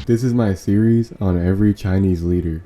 This is my series on every Chinese leader.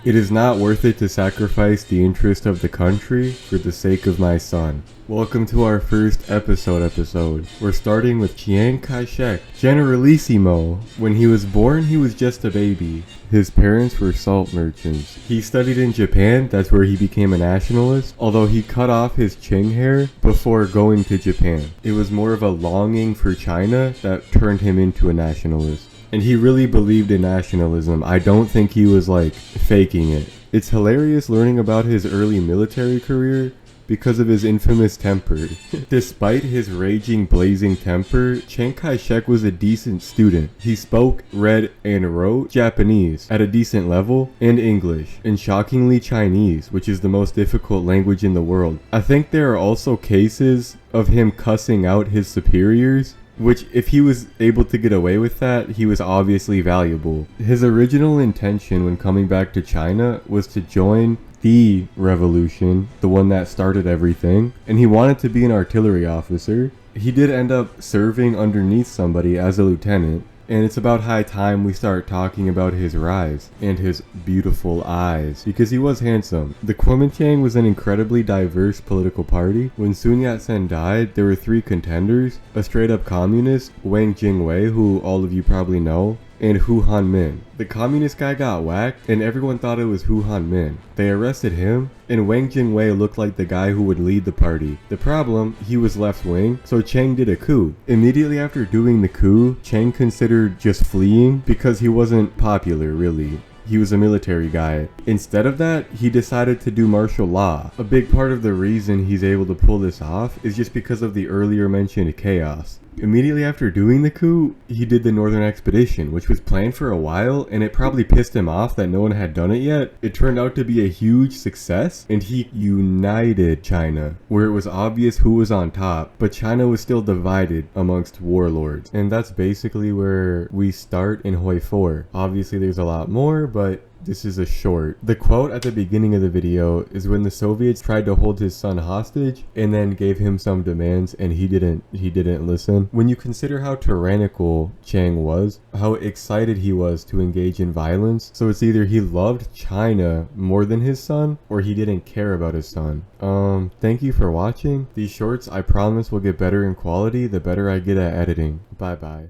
It is not worth it to sacrifice the interest of the country for the sake of my son. Welcome to our first episode. We're starting with Chiang Shek, Generalissimo. When he was born, he was just a baby. His parents were salt merchants. He studied in Japan, that's where he became a nationalist, although he cut off his Chiang hair before going to Japan. It was more of a longing for China that turned him into a nationalist. And he really believed in nationalism. I don't think he was like faking it. It's hilarious learning about his early military career because of his infamous temper. Despite his raging, blazing temper, Chiang Kai-shek was a decent student. He spoke, read, and wrote Japanese at a decent level, and English, and shockingly Chinese, which is the most difficult language in the world. I think there are also cases of him cussing out his superiors, which, if he was able to get away with that, he was obviously valuable. His original intention when coming back to China was to join the revolution, the one that started everything, and he wanted to be an artillery officer. He did end up serving underneath somebody as a lieutenant, and it's about high time we start talking about his rise and his beautiful eyes, because he was handsome. The Kuomintang was an incredibly diverse political party. When Sun Yat-sen died, there were three contenders: a straight-up communist, Wang Jingwei, who all of you probably know, and Hu Hanmin. The communist guy got whacked, and everyone thought it was Hu Hanmin. They arrested him, and Wang Jingwei looked like the guy who would lead the party. The problem, he was left-wing, so Chiang did a coup. Immediately after doing the coup, Chiang considered just fleeing because he wasn't popular, really. He was a military guy. Instead of that, he decided to do martial law. A big part of the reason he's able to pull this off is just because of the earlier mentioned chaos. Immediately after doing the coup, he did the Northern Expedition, which was planned for a while, and it probably pissed him off that no one had done it yet. It turned out to be a huge success, and he united China, where it was obvious who was on top, but China was still divided amongst warlords. And that's basically where we start in Hoi4. Obviously there's a lot more, but this is a short. The quote at the beginning of the video is when the Soviets tried to hold his son hostage and then gave him some demands, and he didn't listen. When you consider how tyrannical Chiang was, how excited he was to engage in violence, so it's either he loved China more than his son, or he didn't care about his son. Thank you for watching. These shorts, I promise, will get better in quality the better I get at editing. Bye bye.